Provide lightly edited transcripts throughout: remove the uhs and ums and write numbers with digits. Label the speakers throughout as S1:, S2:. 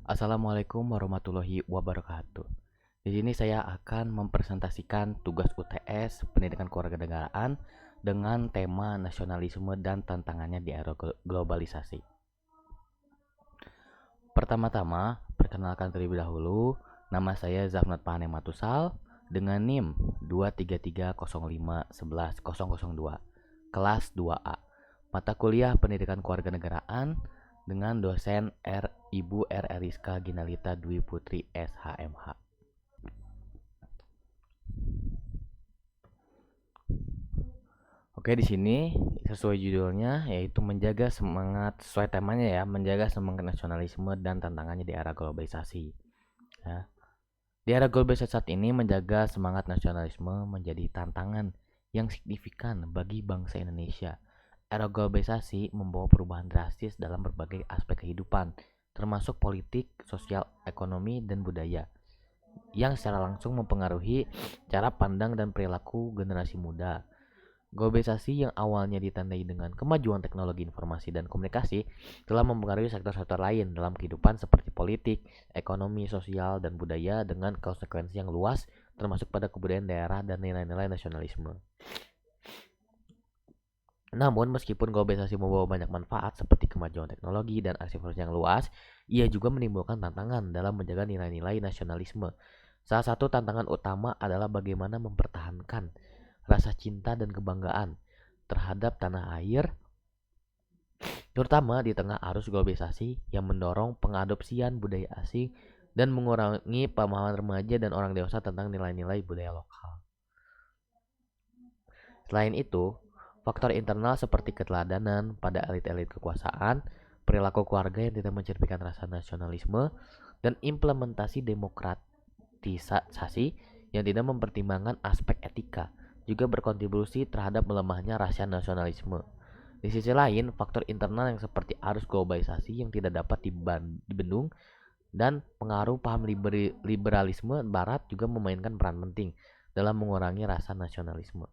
S1: Assalamualaikum warahmatullahi wabarakatuh. Di sini saya akan mempresentasikan tugas UTS Pendidikan Kewarganegaraan dengan tema nasionalisme dan tantangannya di era globalisasi. Pertama-tama, perkenalkan terlebih dahulu, nama saya Zafnat Pahane Matusal dengan NIM 23305111002, kelas 2A. Mata kuliah Pendidikan Kewarganegaraan dengan dosen Ibu R. Eriska Ginalita Dwi Putri SHMH. Oke, di sini sesuai judulnya yaitu menjaga semangat sesuai temanya ya, menjaga semangat nasionalisme dan tantangannya di era globalisasi. Ya. Di era globalisasi saat ini menjaga semangat nasionalisme menjadi tantangan yang signifikan bagi bangsa Indonesia. Era globalisasi membawa perubahan drastis dalam berbagai aspek kehidupan, termasuk politik, sosial, ekonomi, dan budaya, yang secara langsung mempengaruhi cara pandang dan perilaku generasi muda. Globalisasi yang awalnya ditandai dengan kemajuan teknologi informasi dan komunikasi telah mempengaruhi sektor-sektor lain dalam kehidupan seperti politik, ekonomi, sosial, dan budaya dengan konsekuensi yang luas termasuk pada kebudayaan daerah dan nilai-nilai nasionalisme. Namun, meskipun globalisasi membawa banyak manfaat seperti kemajuan teknologi dan akses yang luas, ia juga menimbulkan tantangan dalam menjaga nilai-nilai nasionalisme. Salah satu tantangan utama adalah bagaimana mempertahankan rasa cinta dan kebanggaan terhadap tanah air, terutama di tengah arus globalisasi yang mendorong pengadopsian budaya asing dan mengurangi pemahaman remaja dan orang dewasa tentang nilai-nilai budaya lokal. Selain itu, faktor internal seperti keteladanan pada elit-elit kekuasaan, perilaku keluarga yang tidak mencerminkan rasa nasionalisme, dan implementasi demokratisasi yang tidak mempertimbangkan aspek etika juga berkontribusi terhadap melemahnya rasa nasionalisme. Di sisi lain, faktor internal yang seperti arus globalisasi yang tidak dapat dibendung dan pengaruh paham liberalisme barat juga memainkan peran penting dalam mengurangi rasa nasionalisme.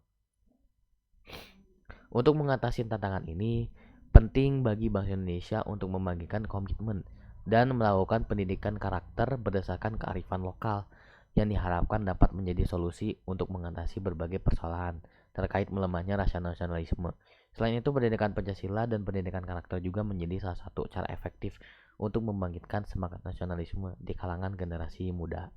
S1: Untuk mengatasi tantangan ini, penting bagi bangsa Indonesia untuk membagikan komitmen dan melakukan pendidikan karakter berdasarkan kearifan lokal yang diharapkan dapat menjadi solusi untuk mengatasi berbagai persoalan terkait melemahnya rasa nasionalisme. Selain itu, pendidikan Pancasila dan pendidikan karakter juga menjadi salah satu cara efektif untuk membangkitkan semangat nasionalisme di kalangan generasi muda.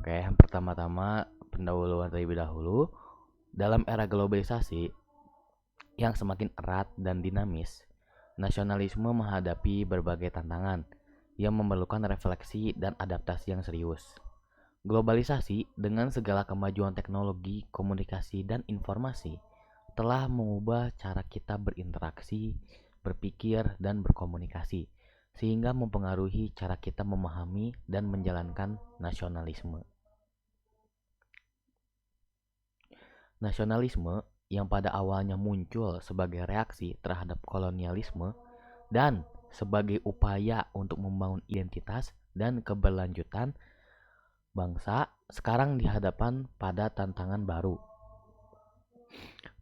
S1: Oke, yang pertama-tama pendahuluan terlebih dahulu. Dalam era globalisasi yang semakin erat dan dinamis, nasionalisme menghadapi berbagai tantangan yang memerlukan refleksi dan adaptasi yang serius. Globalisasi dengan segala kemajuan teknologi, komunikasi, dan informasi telah mengubah cara kita berinteraksi, berpikir, dan berkomunikasi, sehingga mempengaruhi cara kita memahami dan menjalankan nasionalisme. Nasionalisme yang pada awalnya muncul sebagai reaksi terhadap kolonialisme dan sebagai upaya untuk membangun identitas dan keberlanjutan bangsa, sekarang dihadapkan pada tantangan baru.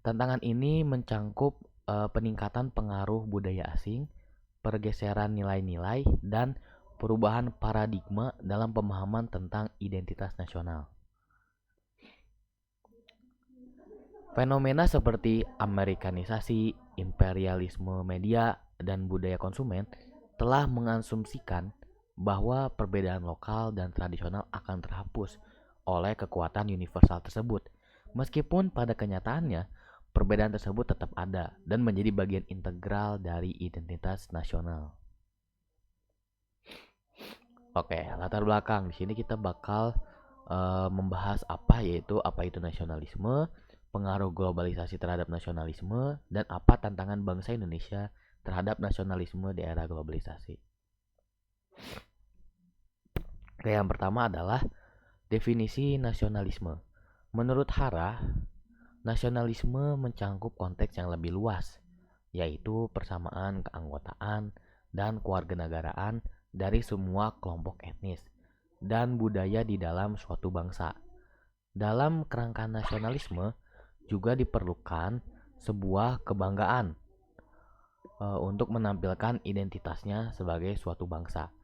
S1: Tantangan ini mencangkup peningkatan pengaruh budaya asing, pergeseran nilai-nilai, dan perubahan paradigma dalam pemahaman tentang identitas nasional. Fenomena seperti Amerikanisasi, imperialisme media, dan budaya konsumen telah mengasumsikan bahwa perbedaan lokal dan tradisional akan terhapus oleh kekuatan universal tersebut. Meskipun pada kenyataannya, perbedaan tersebut tetap ada dan menjadi bagian integral dari identitas nasional. Oke, latar belakang di sini kita bakal membahas apa itu nasionalisme, pengaruh globalisasi terhadap nasionalisme, dan apa tantangan bangsa Indonesia terhadap nasionalisme di era globalisasi. Oke, yang pertama adalah definisi nasionalisme. Menurut Hara, nasionalisme mencangkup konteks yang lebih luas, yaitu persamaan keanggotaan dan kewarganegaraan dari semua kelompok etnis dan budaya di dalam suatu bangsa. Dalam kerangka nasionalisme juga diperlukan sebuah kebanggaan untuk menampilkan identitasnya sebagai suatu bangsa.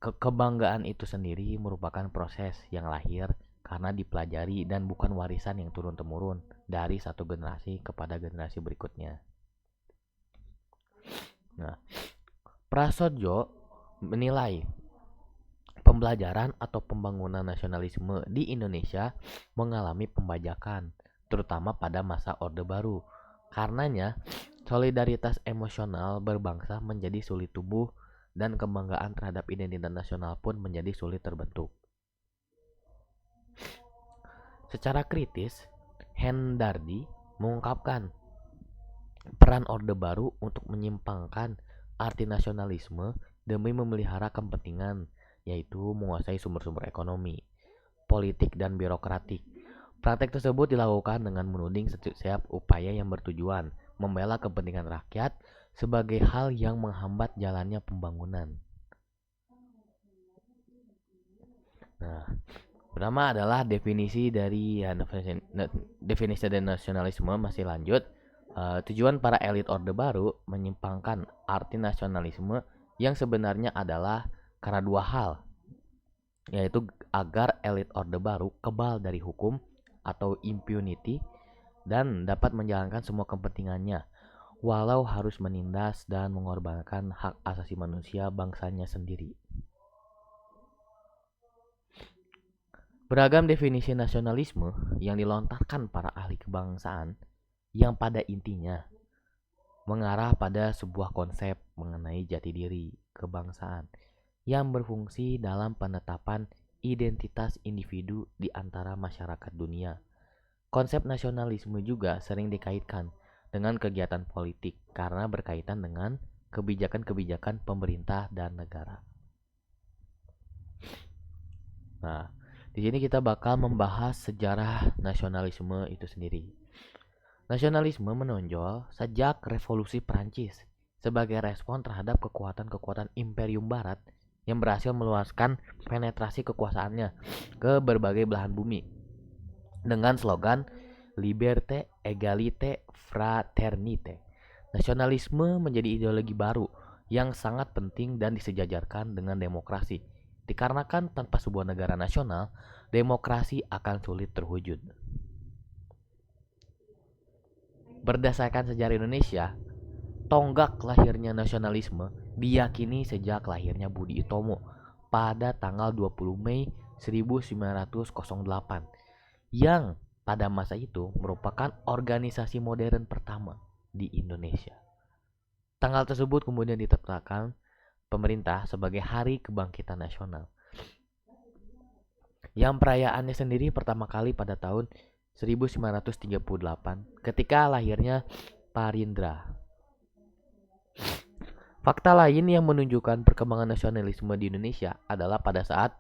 S1: Kebanggaan itu sendiri merupakan proses yang lahir karena dipelajari dan bukan warisan yang turun-temurun dari satu generasi kepada generasi berikutnya. Nah, Prasojo menilai pembelajaran atau pembangunan nasionalisme di Indonesia mengalami pembajakan, terutama pada masa Orde Baru. Karenanya, solidaritas emosional berbangsa menjadi sulit tumbuh dan kebanggaan terhadap identitas nasional pun menjadi sulit terbentuk. Secara kritis, Hendardi mengungkapkan peran Orde Baru untuk menyimpangkan arti nasionalisme demi memelihara kepentingan, yaitu menguasai sumber-sumber ekonomi, politik, dan birokratik. Praktek tersebut dilakukan dengan menuding setiap upaya yang bertujuan membela kepentingan rakyat sebagai hal yang menghambat jalannya pembangunan. Nah, pertama adalah definisi dari nasionalisme masih lanjut. Tujuan para elit Orde Baru menyimpangkan arti nasionalisme yang sebenarnya adalah karena dua hal, yaitu agar elit Orde Baru kebal dari hukum atau impunity dan dapat menjalankan semua kepentingannya walau harus menindas dan mengorbankan hak asasi manusia bangsanya sendiri. Beragam definisi nasionalisme yang dilontarkan para ahli kebangsaan yang pada intinya mengarah pada sebuah konsep mengenai jati diri kebangsaan yang berfungsi dalam penetapan identitas individu di antara masyarakat dunia. Konsep nasionalisme juga sering dikaitkan dengan kegiatan politik karena berkaitan dengan kebijakan-kebijakan pemerintah dan negara. Nah, di sini kita bakal membahas sejarah nasionalisme itu sendiri. Nasionalisme menonjol sejak Revolusi Prancis sebagai respon terhadap kekuatan-kekuatan Imperium Barat yang berhasil meluaskan penetrasi kekuasaannya ke berbagai belahan bumi dengan slogan Liberté, Égalité, Fraternité. Nasionalisme menjadi ideologi baru yang sangat penting dan disejajarkan dengan demokrasi. Dikarenakan tanpa sebuah negara nasional, demokrasi akan sulit terwujud. Berdasarkan sejarah Indonesia, tonggak lahirnya nasionalisme diyakini sejak lahirnya Budi Utomo pada tanggal 20 Mei 1908 yang pada masa itu merupakan organisasi modern pertama di Indonesia. Tanggal tersebut kemudian ditetapkan pemerintah sebagai Hari Kebangkitan Nasional, yang perayaannya sendiri pertama kali pada tahun 1938 ketika lahirnya Parindra. Fakta lain yang menunjukkan perkembangan nasionalisme di Indonesia adalah pada saat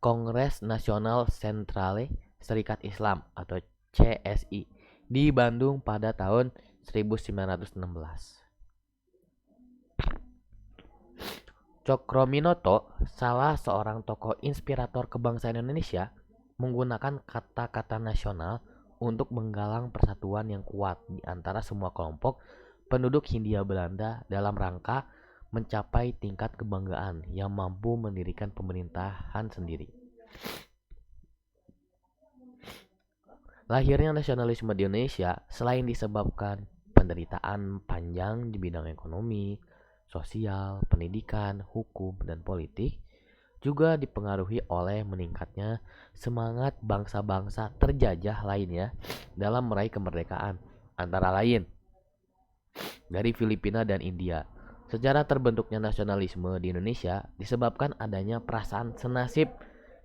S1: Kongres Nasional Sentrale Serikat Islam atau CSI di Bandung pada tahun 1916. Cokroaminoto, salah seorang tokoh inspirator kebangsaan Indonesia, menggunakan kata-kata nasional untuk menggalang persatuan yang kuat di antara semua kelompok penduduk Hindia Belanda dalam rangka mencapai tingkat kebanggaan yang mampu mendirikan pemerintahan sendiri. Lahirnya nasionalisme di Indonesia selain disebabkan penderitaan panjang di bidang ekonomi, sosial, pendidikan, hukum, dan politik, juga dipengaruhi oleh meningkatnya semangat bangsa-bangsa terjajah lainnya dalam meraih kemerdekaan, antara lain dari Filipina dan India. Sejarah terbentuknya nasionalisme di Indonesia disebabkan adanya perasaan senasib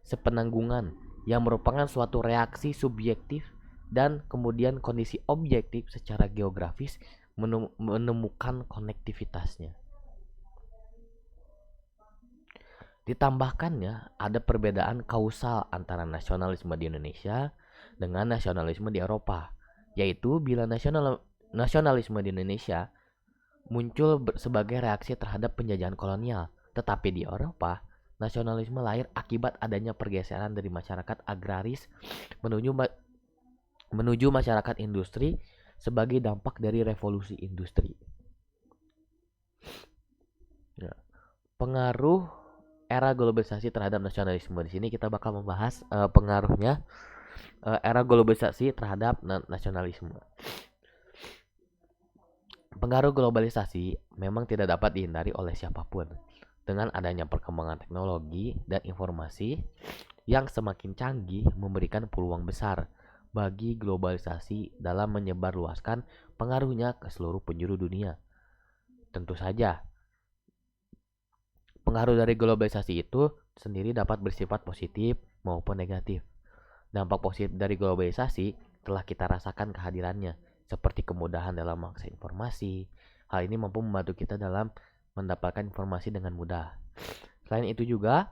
S1: sepenanggungan yang merupakan suatu reaksi subjektif dan kemudian kondisi objektif secara geografis menemukan konektivitasnya. Ditambahkannya ada perbedaan kausal antara nasionalisme di Indonesia dengan nasionalisme di Eropa, yaitu bila nasionalisme di Indonesia muncul sebagai reaksi terhadap penjajahan kolonial, tetapi di Eropa Nasionalisme lahir akibat adanya pergeseran dari masyarakat agraris menuju masyarakat industri sebagai dampak dari revolusi industri. Ya. Pengaruh era globalisasi terhadap nasionalisme. Di sini kita bakal membahas pengaruhnya era globalisasi terhadap nasionalisme. Pengaruh globalisasi memang tidak dapat dihindari oleh siapapun. Dengan adanya perkembangan teknologi dan informasi yang semakin canggih memberikan peluang besar bagi globalisasi dalam menyebarluaskan pengaruhnya ke seluruh penjuru dunia. Tentu saja, pengaruh dari globalisasi itu sendiri dapat bersifat positif maupun negatif. Dampak positif dari globalisasi telah kita rasakan kehadirannya, seperti kemudahan dalam mengakses informasi. Hal ini mampu membantu kita dalam mendapatkan informasi dengan mudah. Selain itu juga,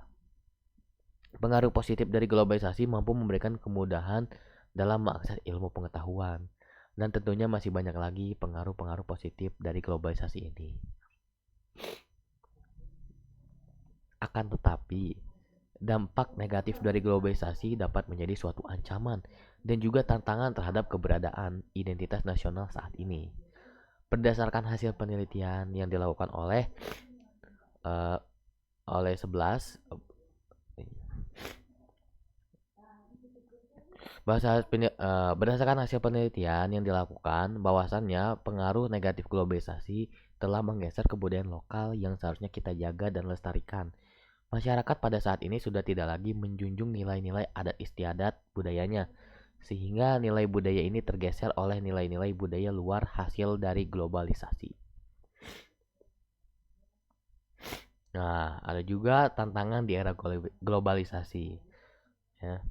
S1: pengaruh positif dari globalisasi mampu memberikan kemudahan dalam mengakses ilmu pengetahuan. Dan tentunya masih banyak lagi pengaruh-pengaruh positif dari globalisasi ini. Akan tetapi, dampak negatif dari globalisasi dapat menjadi suatu ancaman dan juga tantangan terhadap keberadaan identitas nasional saat ini. Berdasarkan hasil penelitian yang dilakukan oleh 11 berdasarkan hasil penelitian yang dilakukan, bahwasannya pengaruh negatif globalisasi telah menggeser kebudayaan lokal yang seharusnya kita jaga dan lestarikan. Masyarakat pada saat ini sudah tidak lagi menjunjung nilai-nilai adat istiadat budayanya, sehingga nilai budaya ini tergeser oleh nilai-nilai budaya luar hasil dari globalisasi. Nah, ada juga tantangan di era globalisasi. Ya.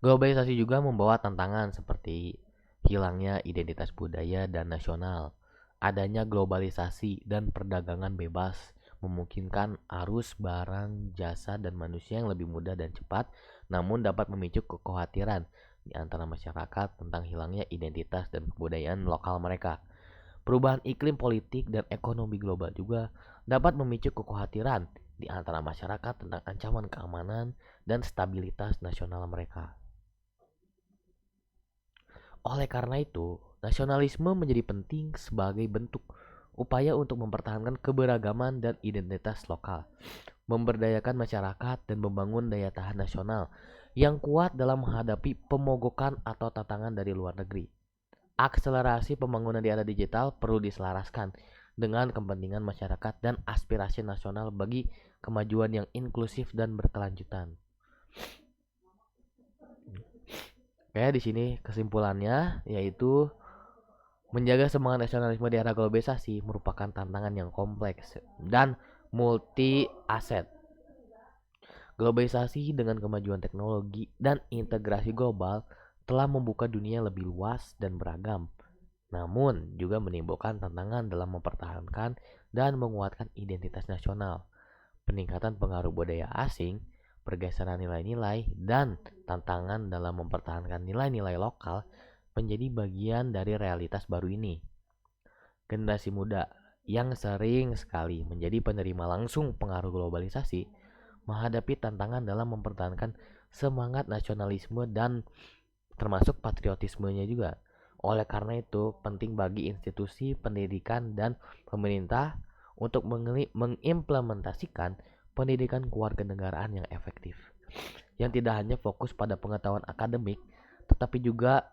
S1: Globalisasi juga membawa tantangan seperti hilangnya identitas budaya dan nasional. Adanya globalisasi dan perdagangan bebas memungkinkan arus barang, jasa, dan manusia yang lebih mudah dan cepat, namun dapat memicu kekhawatiran di antara masyarakat tentang hilangnya identitas dan kebudayaan lokal mereka. Perubahan iklim politik dan ekonomi global juga dapat memicu kekhawatiran di antara masyarakat tentang ancaman keamanan dan stabilitas nasional mereka. Oleh karena itu, nasionalisme menjadi penting sebagai bentuk upaya untuk mempertahankan keberagaman dan identitas lokal, memberdayakan masyarakat, dan membangun daya tahan nasional yang kuat dalam menghadapi pemogokan atau tantangan dari luar negeri. Akselerasi pembangunan di era digital perlu diselaraskan dengan kepentingan masyarakat dan aspirasi nasional bagi kemajuan yang inklusif dan berkelanjutan. Oke, di sini kesimpulannya yaitu menjaga semangat nasionalisme di era globalisasi merupakan tantangan yang kompleks dan multi aset. Globalisasi dengan kemajuan teknologi dan integrasi global telah membuka dunia lebih luas dan beragam, namun juga menimbulkan tantangan dalam mempertahankan dan menguatkan identitas nasional. Peningkatan pengaruh budaya asing, pergeseran nilai-nilai, dan tantangan dalam mempertahankan nilai-nilai lokal menjadi bagian dari realitas baru ini. Generasi muda yang sering sekali menjadi penerima langsung pengaruh globalisasi menghadapi tantangan dalam mempertahankan semangat nasionalisme dan termasuk patriotismenya juga. Oleh karena itu, penting bagi institusi pendidikan dan pemerintah untuk mengimplementasikan pendidikan kewarganegaraan yang efektif, yang tidak hanya fokus pada pengetahuan akademik, tetapi juga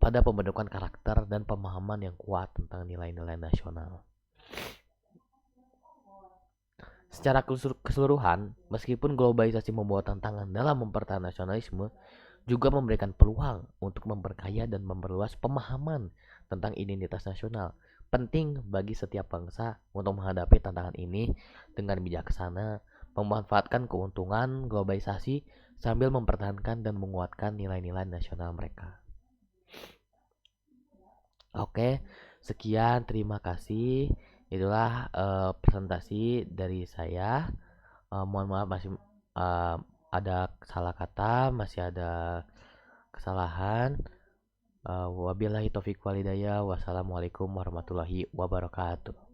S1: pada pembentukan karakter dan pemahaman yang kuat tentang nilai-nilai nasional. Secara keseluruhan, meskipun globalisasi membawa tantangan dalam mempertahankan nasionalisme, juga memberikan peluang untuk memperkaya dan memperluas pemahaman tentang identitas nasional. Penting bagi setiap bangsa untuk menghadapi tantangan ini dengan bijaksana, memanfaatkan keuntungan globalisasi sambil mempertahankan dan menguatkan nilai-nilai nasional mereka. Oke, sekian, terima kasih. Itulah presentasi dari saya. Mohon maaf masih ada salah kata, masih ada kesalahan. Wabillahi taufiq walhidayah. Wassalamualaikum warahmatullahi wabarakatuh.